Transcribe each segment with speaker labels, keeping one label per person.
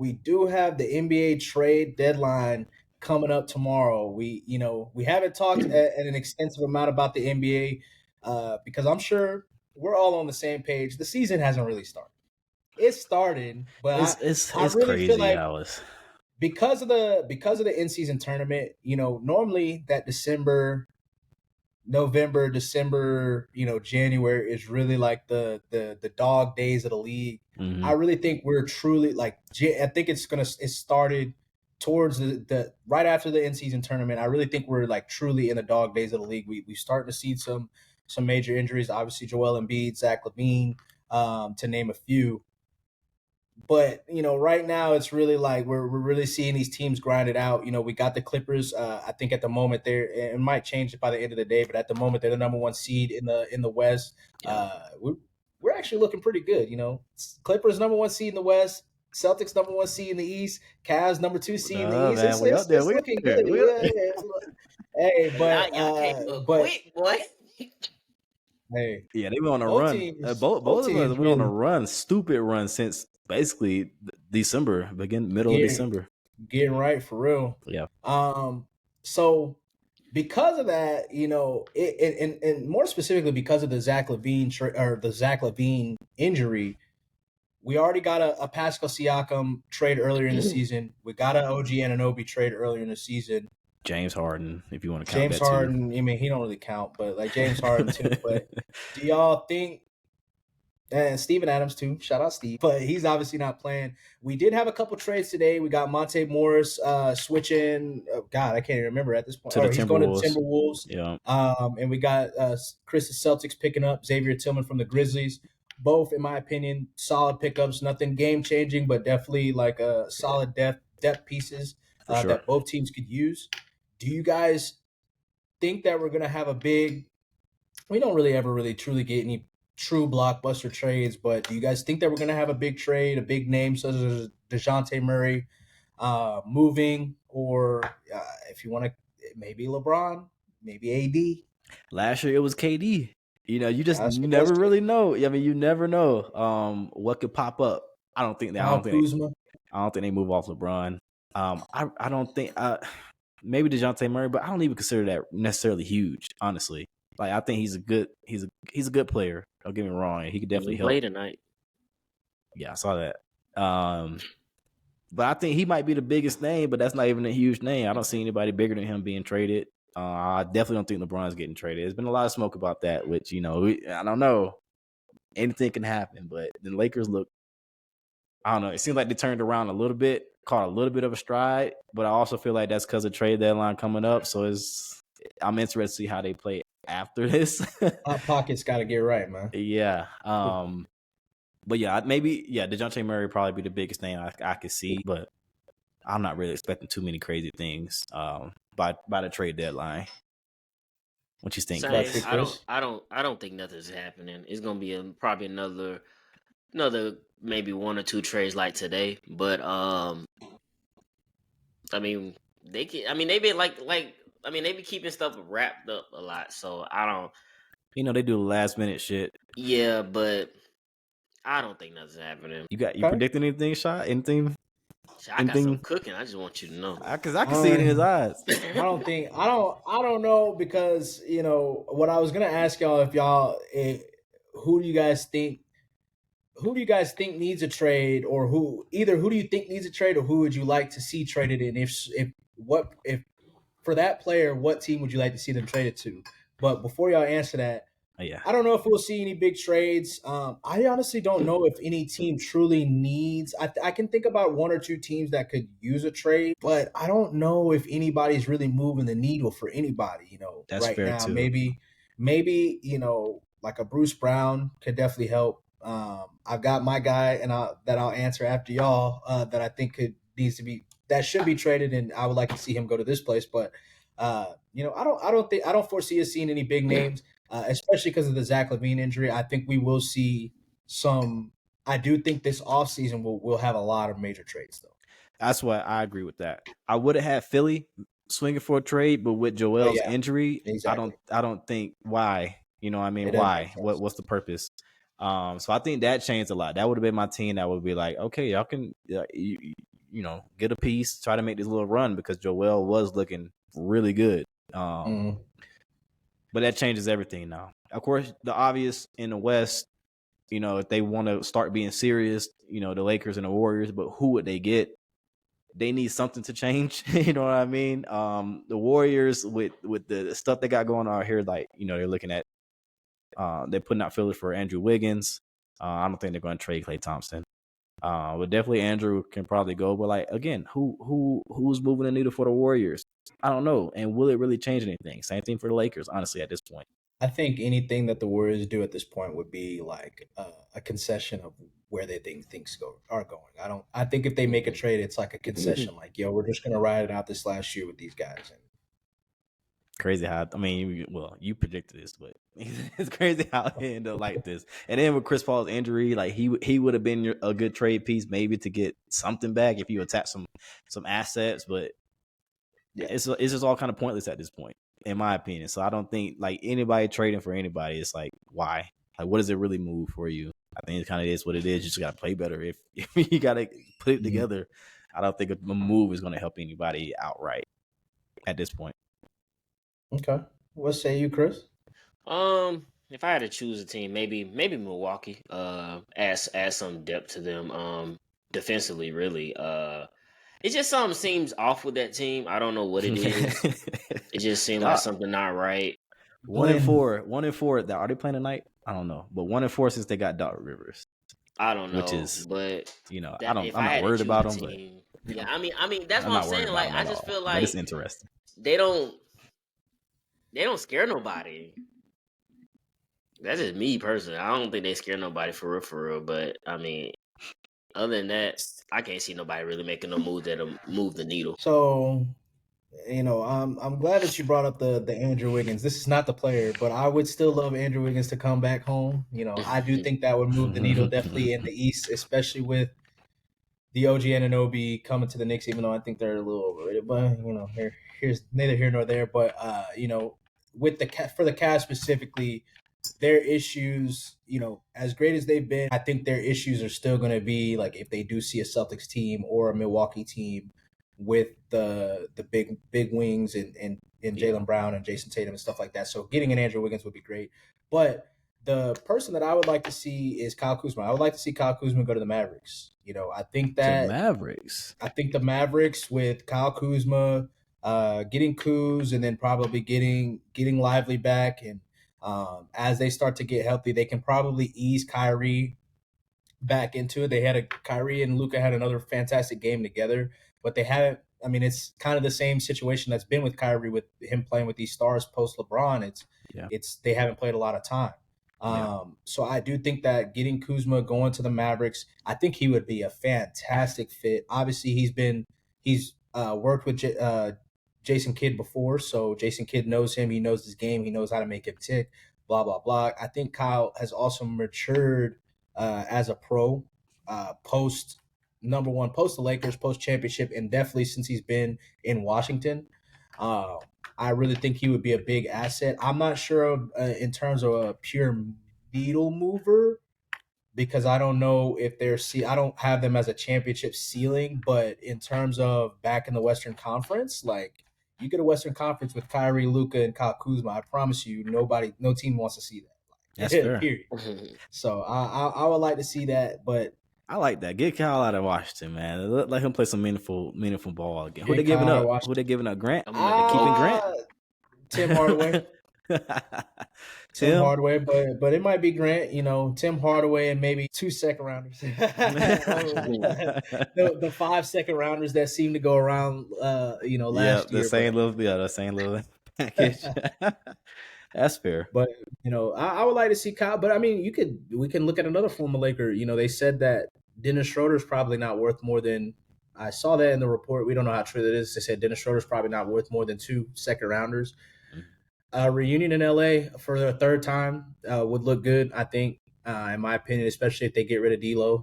Speaker 1: we do have the NBA trade deadline coming up tomorrow. We haven't talked at an extensive amount about the NBA because I'm sure we're all on the same page. The season hasn't really started. It's started, but I
Speaker 2: It's
Speaker 1: really feel
Speaker 2: crazy,
Speaker 1: like
Speaker 2: Alice.
Speaker 1: because of the in-season tournament, normally that November, December, January is really like the dog days of the league.
Speaker 2: Mm-hmm.
Speaker 1: I really think we're truly like I think it started towards the right after the in-season tournament. I really think we're like truly in the dog days of the league. We starting to see some major injuries. Obviously, Joel Embiid, Zach LaVine, to name a few. But right now it's really like we're really seeing these teams grind it out. We got the Clippers. I think at the moment it might change by the end of the day, but at the moment they're the number 1 seed in the West.
Speaker 2: Yeah.
Speaker 1: We're actually looking pretty good. Clippers number 1 seed in the West, Celtics number 1 seed in the East, Cavs number 2 seed in the East.
Speaker 2: Man, we up there.
Speaker 1: It's
Speaker 2: We
Speaker 1: looking
Speaker 2: there.
Speaker 1: good.
Speaker 2: We up
Speaker 1: Yeah. Hey,
Speaker 3: y'all came up
Speaker 1: but
Speaker 3: quick, boy.
Speaker 1: hey,
Speaker 2: yeah, they were on a
Speaker 1: both
Speaker 2: run.
Speaker 1: teams-
Speaker 2: Both
Speaker 1: both
Speaker 2: of us
Speaker 1: teams
Speaker 2: were on a
Speaker 1: really-
Speaker 2: run, stupid run since basically December, middle of December.
Speaker 1: Getting right for real.
Speaker 2: Yeah.
Speaker 1: So because of that, and more specifically because of the Zach LaVine injury, we already got a Pascal Siakam trade earlier in the season. We got an OG Anunoby trade earlier in the season.
Speaker 2: James Harden, if you want to count
Speaker 1: James
Speaker 2: that
Speaker 1: Harden,
Speaker 2: too.
Speaker 1: I mean, he don't really count, but like James Harden too. But do y'all think? And Steven Adams too. Shout out Steve. But he's obviously not playing. We did have a couple trades today. We got Monte Morris switching. Oh God, I can't even remember at this point. He's going to the Timberwolves.
Speaker 2: Yeah.
Speaker 1: And we got Chris the Celtics picking up Xavier Tillman from the Grizzlies. Both, in my opinion, solid pickups. Nothing game changing, but definitely like a solid depth pieces
Speaker 2: sure.
Speaker 1: that both teams could use. Do you guys think that we're gonna have a big? We don't really ever really truly get any true blockbuster trades, but do you guys think that we're going to have a big trade, a big name such as DeJounte Murray moving, or if you want to, maybe LeBron, maybe AD?
Speaker 2: Last year it was KD. You never really know. I mean, you never know what could pop up. I don't think they move off LeBron. I don't think maybe DeJounte Murray, but I don't even consider that necessarily huge, honestly. Like I think he's a good player. Don't get me wrong. He could definitely help.
Speaker 3: Play tonight.
Speaker 2: Yeah, I saw that. But I think he might be the biggest name, but that's not even a huge name. I don't see anybody bigger than him being traded. I definitely don't think LeBron's getting traded. There's been a lot of smoke about that, which I don't know. Anything can happen, but the Lakers look. I don't know. It seems like they turned around a little bit, caught a little bit of a stride, but I also feel like that's because of trade deadline coming up. So I'm interested to see how they play after this.
Speaker 1: Hot Pocket's got to get right, man.
Speaker 2: Yeah. But yeah, DeJounte Murray would probably be the biggest name I could see, but I'm not really expecting too many crazy things by the trade deadline. What you think?
Speaker 3: I don't think nothing's happening. It's gonna be probably another maybe 1 or 2 trades like today, but I mean they be keeping stuff wrapped up a lot, so I don't.
Speaker 2: They do last minute shit.
Speaker 3: Yeah, but I don't think nothing's happening.
Speaker 2: You predicting anything, Shot? Anything?
Speaker 3: I got some cooking. I just want you to know.
Speaker 2: Because I can see it in his eyes.
Speaker 1: I don't know, because what I was gonna ask y'all, who do you guys think needs a trade, or who do you think needs a trade, or who would you like to see traded in? If for that player, what team would you like to see them traded to? But before y'all answer that, I don't know if we'll see any big trades. I honestly don't know if any team truly needs. I can think about 1 or 2 teams that could use a trade, but I don't know if anybody's really moving the needle for anybody.
Speaker 2: That's
Speaker 1: right
Speaker 2: fair
Speaker 1: now,
Speaker 2: too.
Speaker 1: Maybe like a Bruce Brown could definitely help. I've got my guy, and that I'll answer after y'all. That I think that should be traded, and I would like to see him go to this place. But I don't foresee us seeing any big names. Especially because of the Zach LaVine injury. I think we will see some. I do think this offseason we'll have a lot of major trades, though.
Speaker 2: That's why I agree with that. I would have had Philly swinging for a trade, but with Joel's injury, exactly. I don't think why. Why? What's the purpose? So I think that changed a lot. That would have been my team. That would be like, okay, y'all can. get a piece, try to make this little run because Joel was looking really good. But that changes everything now. Of course, the obvious in the West, if they want to start being serious, the Lakers and the Warriors, but who would they get? They need something to change. You know what I mean? The Warriors with the stuff they got going on here, like, they're looking at, they're putting out fillers for Andrew Wiggins. I don't think they're going to trade Klay Thompson. But definitely Andrew can probably go. But like, again, who's moving the needle for the Warriors? I don't know. And will it really change anything? Same thing for the Lakers, honestly, at this point.
Speaker 1: I think anything that the Warriors do at this point would be like a concession of where they think things are going. I think if they make a trade, it's like a concession. Like, yo, we're just gonna ride it out this last year with these guys.
Speaker 2: Crazy how you predicted this, but it's crazy how it ended up like this. And then with Chris Paul's injury, like he would have been a good trade piece maybe to get something back if you attach some assets, but yeah, it's just all kind of pointless at this point, in my opinion. So I don't think like anybody trading for anybody. It's like, why? Like, what does it really move for you? I think it kind of is what it is. You just got to play better. If you got to put it together, I don't think a move is going to help anybody outright at this point.
Speaker 1: Okay. What say you, Chris?
Speaker 3: If I had to choose a team, maybe Milwaukee. Add some depth to them. Defensively, really. It just something seems off with that team. I don't know what it is. It just seems like something not right.
Speaker 2: 1-4. Are they playing tonight? I don't know. But 1-4 since they got Doc Rivers.
Speaker 3: I don't know.
Speaker 2: Which is,
Speaker 3: but
Speaker 2: I'm not worried about them. But
Speaker 3: yeah, I mean, that's what I'm saying. Like, I just feel like
Speaker 2: it's interesting.
Speaker 3: They don't scare nobody. That's just me personally. I don't think they scare nobody for real. But I mean, other than that, I can't see nobody really making no move that'll move the needle.
Speaker 1: So, I'm glad that you brought up the Andrew Wiggins. This is not the player, but I would still love Andrew Wiggins to come back home. I do think that would move the needle definitely in the East, especially with the OG Anunoby coming to the Knicks, even though I think they're a little overrated. But here's neither here nor there. But with for the Cavs specifically, their issues, as great as they've been, I think their issues are still going to be like if they do see a Celtics team or a Milwaukee team with the big wings and Jaylen Brown and Jason Tatum and stuff like that. So getting an Andrew Wiggins would be great. But the person that I would like to see is Kyle Kuzma. I would like to see Kyle Kuzma go to the Mavericks. I think that the Mavericks with Kyle Kuzma, getting Kuz, and then probably getting Lively back, and as they start to get healthy, they can probably ease Kyrie back into it. Kyrie and Luka had another fantastic game together, but they haven't. I mean, it's kind of the same situation that's been with Kyrie with him playing with these stars post LeBron. They haven't played a lot of time. So I do think that getting Kuzma going to the Mavericks, I think he would be a fantastic fit. Obviously, he's worked with Jason Kidd before, so Jason Kidd knows him. He knows his game. He knows how to make him tick. Blah blah blah. I think Kyle has also matured as a pro post the Lakers, post championship, and definitely since he's been in Washington. I really think he would be a big asset. I'm not sure in terms of a pure needle mover because I don't know if I don't have them as a championship ceiling, but in terms of back in the Western Conference, like you get a Western Conference with Kyrie, Luka, and Kyle Kuzma, I promise you, no team wants to see that.
Speaker 2: That's fair.
Speaker 1: Period. So I would like to see that, but
Speaker 2: I like that. Get Kyle out of Washington, man. Let him play some meaningful ball again. Who they giving up? Who they giving up? Grant? Keeping Grant?
Speaker 1: Tim Hardaway. Tim Hardaway, but it might be Grant, Tim Hardaway and maybe 2 second rounders. the 5 second rounders that seem to go around last year.
Speaker 2: The same little package. That's fair.
Speaker 1: But I would like to see Kyle, but I mean we can look at another former Laker. They said that Dennis Schroeder's probably not worth more than, I saw that in the report. We don't know how true that is. They said Dennis Schroeder's probably not worth more than 2 second rounders. Reunion in LA for the third time would look good, I think, in my opinion, especially if they get rid of D'Lo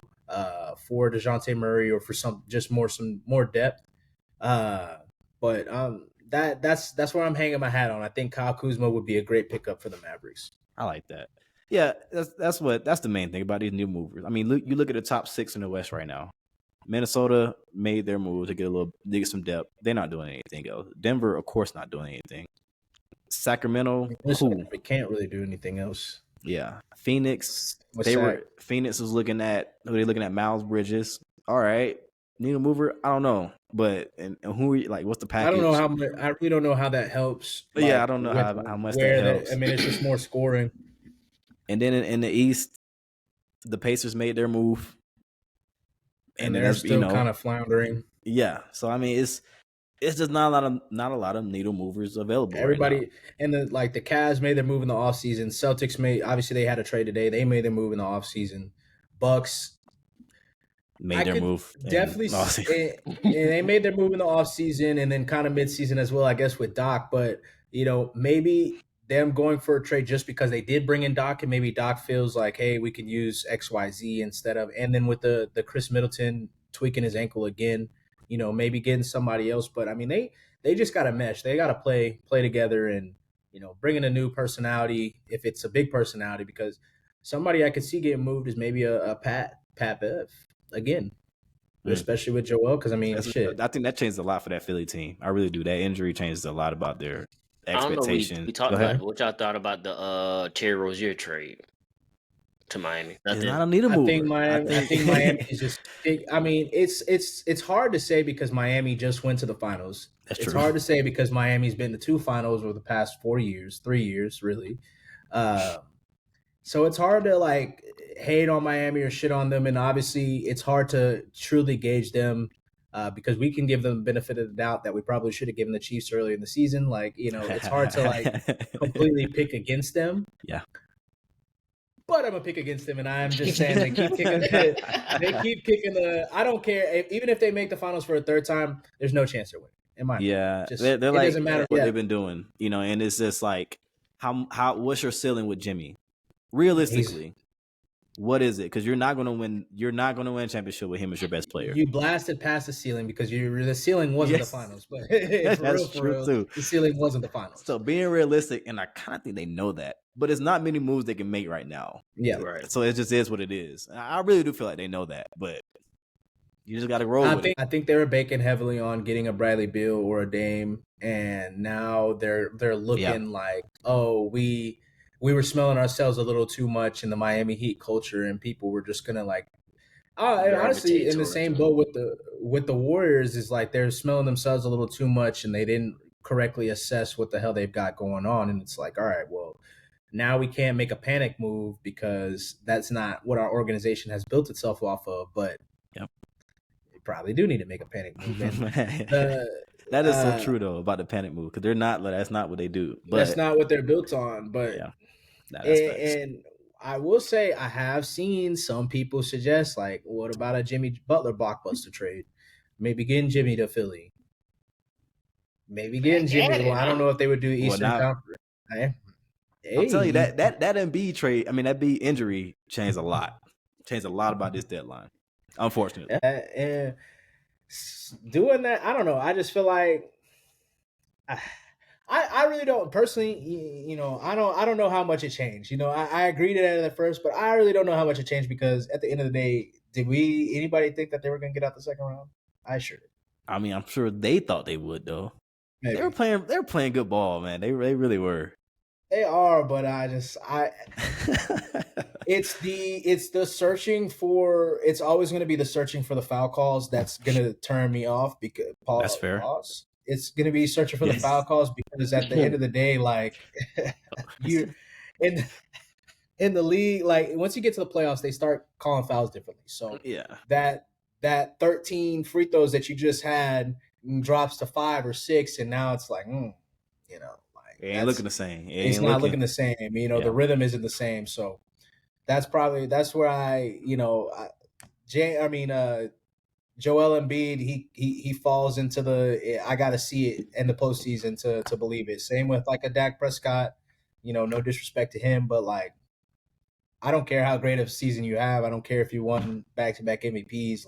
Speaker 1: for DeJounte Murray or for some more depth. But that's where I'm hanging my hat on. I think Kyle Kuzma would be a great pickup for the Mavericks.
Speaker 2: I like that. Yeah, that's the main thing about these new movers. I mean, you look at the top 6 in the West right now. Minnesota made their move to get some depth. They're not doing anything else. Denver, of course, not doing anything. Sacramento, who?
Speaker 1: We can't really do anything else.
Speaker 2: Yeah, Phoenix.
Speaker 1: What's that?
Speaker 2: Phoenix was looking at Miles Bridges. All right, need a mover. I don't know, but and who are you, like? What's the package?
Speaker 1: I don't know how much. I really don't know how that helps.
Speaker 2: But yeah, I don't know how much that helps.
Speaker 1: I mean, it's just more scoring.
Speaker 2: And then in the East, the Pacers made their move,
Speaker 1: and they're still kind of floundering.
Speaker 2: Yeah, so I mean, it's just not a lot of needle movers available.
Speaker 1: Everybody
Speaker 2: right
Speaker 1: and the Cavs made their move in the offseason. Celtics obviously they had a trade today. They made their move in the offseason. Bucks
Speaker 2: made their move.
Speaker 1: Definitely, and they made their move in the offseason and then kind of midseason as well, I guess, with Doc. But maybe them going for a trade just because they did bring in Doc, and maybe Doc feels like, hey, we can use XYZ instead of, and then with the Chris Middleton tweaking his ankle again, maybe getting somebody else. But I mean, they just got to mesh. They got to play together and, bring in a new personality if it's a big personality, because somebody I could see getting moved is maybe a Pat Bev again, especially with Joel. Because I mean, shit.
Speaker 2: I think that changes a lot for that Philly team. I really do. That injury changes a lot about their expectation.
Speaker 3: We talked about what y'all thought about the Terry Rozier trade to Miami.
Speaker 2: It's not a needle mover.
Speaker 1: I think Miami is just. I mean, it's hard to say because Miami just went to the finals.
Speaker 2: That's
Speaker 1: true.
Speaker 2: It's
Speaker 1: hard to say because Miami's been to 2 finals over the past 3 years, really. So it's hard to hate on Miami or shit on them, and obviously it's hard to truly gauge them. Because we can give them the benefit of the doubt that we probably should have given the Chiefs early in the season. It's hard to completely pick against them.
Speaker 2: Yeah.
Speaker 1: But I'm gonna pick against them, and I'm just saying they keep kicking. I don't care even if they make the finals for a third time. There's no chance they're winning. In my
Speaker 2: yeah, they're it doesn't matter what they've been doing, and it's just how what's your ceiling with Jimmy? Realistically, what is it? Because you're not going to win. You're not going to win a championship with him as your best player.
Speaker 1: You blasted past the ceiling because the ceiling wasn't the finals. But
Speaker 2: that's true too.
Speaker 1: The ceiling wasn't the finals.
Speaker 2: So being realistic, and I kind of think they know that, but it's not many moves they can make right now.
Speaker 1: Yeah,
Speaker 2: right. So it just is what it is. I really do feel like they know that, but you just got to roll with it.
Speaker 1: I think they were banking heavily on getting a Bradley Beal or a Dame, and now they're looking like, oh, we were smelling ourselves a little too much in the Miami Heat culture, and people were just gonna and honestly, in the same boat with the Warriors, is they're smelling themselves a little too much, and they didn't correctly assess what the hell they've got going on, and it's all right, well, now we can't make a panic move because that's not what our organization has built itself off of. But we probably do need to make a panic move.
Speaker 2: That is so true though about the panic move, because they're not. That's not what they do. But
Speaker 1: that's not what they're built on. But
Speaker 2: yeah.
Speaker 1: And I will say I have seen some people suggest what about a Jimmy Butler blockbuster trade? Maybe getting Jimmy to Philly. Maybe getting Jimmy. Well, I don't know if they would do Eastern Conference.
Speaker 2: I'll tell you that Embiid trade. I mean, that Embiid injury changed a lot. Changed a lot about this deadline. Unfortunately.
Speaker 1: And doing that, I don't know. I just feel like. I really don't personally, I don't know how much it changed. I agreed to that at first, but I really don't know how much it changed because at the end of the day, did anybody think that they were going to get out the second round? I sure did. I
Speaker 2: mean, I'm sure they thought they would though.
Speaker 1: Maybe.
Speaker 2: They were playing good ball, man. They really were.
Speaker 1: They are, but it's the searching for. It's always going to be the searching for the foul calls that's going to turn me off because
Speaker 2: that's fair.
Speaker 1: It's going to be searching for the foul calls because at the end of the day, you in the league, once you get to the playoffs, they start calling fouls differently. So that 13 free throws that you just had drops to 5 or 6, and now it's
Speaker 2: it ain't looking the same.
Speaker 1: It's not looking the same. The rhythm isn't the same. So that's where Joel Embiid, he falls into the I got to see it in the postseason to believe it. Same with a Dak Prescott, no disrespect to him, but I don't care how great of a season you have. I don't care if you won back-to-back MVPs.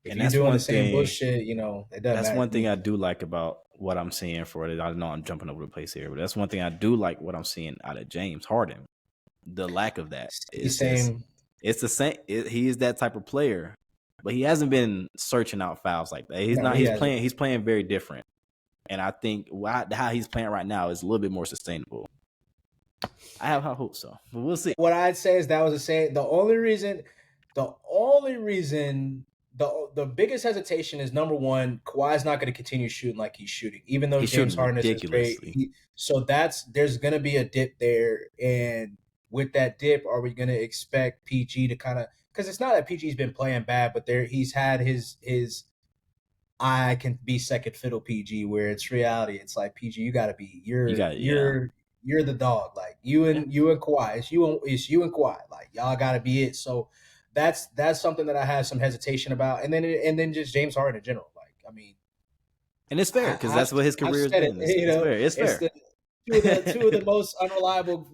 Speaker 1: If you're doing the same bullshit, it doesn't matter.
Speaker 2: That's one thing I do like about what I'm seeing for it. I know I'm jumping over the place here, but that's one thing I do like what I'm seeing out of James Harden. The lack of that. It's the same. He is that type of player. but he hasn't been searching out fouls like that. He's
Speaker 1: No,
Speaker 2: not.
Speaker 1: he
Speaker 2: He's
Speaker 1: hasn't.
Speaker 2: playing. He's playing very different, and I think how he's playing right now is a little bit more sustainable. I have high hopes, so but we'll see.
Speaker 1: What I'd say is that was a say. The only reason, the biggest hesitation is number one, Kawhi's not going to continue shooting like he's shooting, even though
Speaker 2: He's
Speaker 1: James
Speaker 2: shooting
Speaker 1: Harden is great.
Speaker 2: ridiculously.
Speaker 1: So there's going to be a dip there, and with that dip, are we going to expect PG to kind of? Because it's not that PG's been playing bad, but he's had his I can be second fiddle PG, where it's reality. It's like PG, you got to be you're the dog. Like you and Kawhi. It's you and Kawhi. Like y'all got to be it. So that's something that I have some hesitation about. And then just James Harden in general. Like I mean,
Speaker 2: and it's fair because that's what his career has been. It's fair.
Speaker 1: Two of the most unreliable.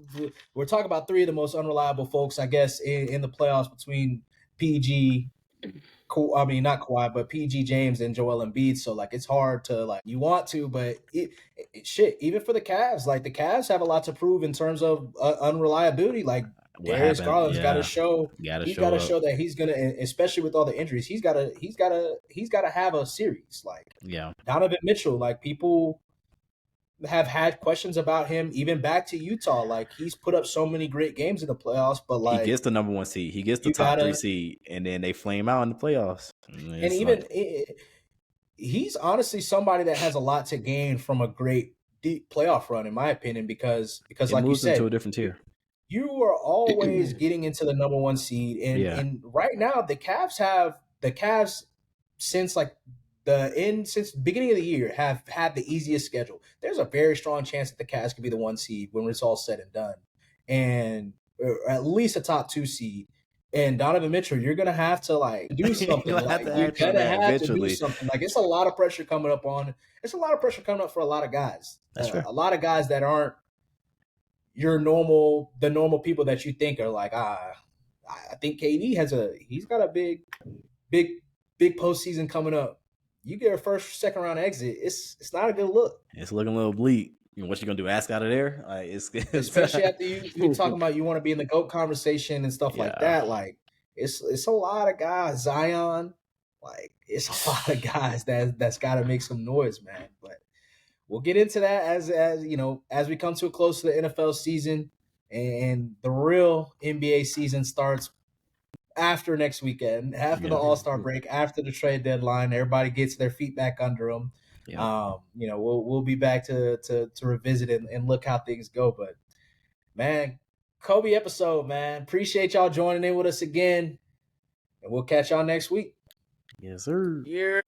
Speaker 1: We're talking about three of the most unreliable folks, I guess, in the playoffs between PG. I mean, not Kawhi, but PG, James, and Joel Embiid. So like, it's hard to like. You want to, but shit. Even for the Cavs, like the Cavs have a lot to prove in terms of unreliability. Like Darius Garland's got to show. He's got to show that he's gonna, especially with all the injuries, he's got to have a series. Like Donovan Mitchell, like people have had questions about him even back to Utah. Like he's put up so many great games in the playoffs, but like
Speaker 2: he gets the number one seed, he gets the top 3 seed, and then they flame out in the playoffs.
Speaker 1: And even he's honestly somebody that has a lot to gain from a great deep playoff run, in my opinion, because like you said,
Speaker 2: into a different tier.
Speaker 1: You are always getting into the number one seed, and right now the Cavs since like since the beginning of the year have had the easiest schedule. There's a very strong chance that the Cavs could be the 1 seed when it's all said and done, and at least a top 2 seed. And Donovan Mitchell, you're gonna have to like do something. You're gonna have to do something. Like it's a lot of pressure coming up for a lot of guys.
Speaker 2: That's fair.
Speaker 1: A lot of guys that aren't the normal people that you think are like, I think KD he's got a big postseason coming up. You get a first, second round exit, it's not a good look.
Speaker 2: It's looking a little bleak. What you gonna do? Ask out of there?
Speaker 1: Especially after you talking about you want to be in the GOAT conversation and stuff like that. Like it's a lot of guys. Zion, like it's a lot of guys that's got to make some noise, man. But we'll get into that as you know, as we come to a close to the NFL season and the real NBA season starts after next weekend, after the All-Star break, after the trade deadline. Everybody gets their feet back under them. You know, we'll be back to revisit and look how things go. But man, Kobe episode, man. Appreciate y'all joining in with us again, and we'll catch y'all next week.
Speaker 2: Yes, sir.
Speaker 3: Yeah.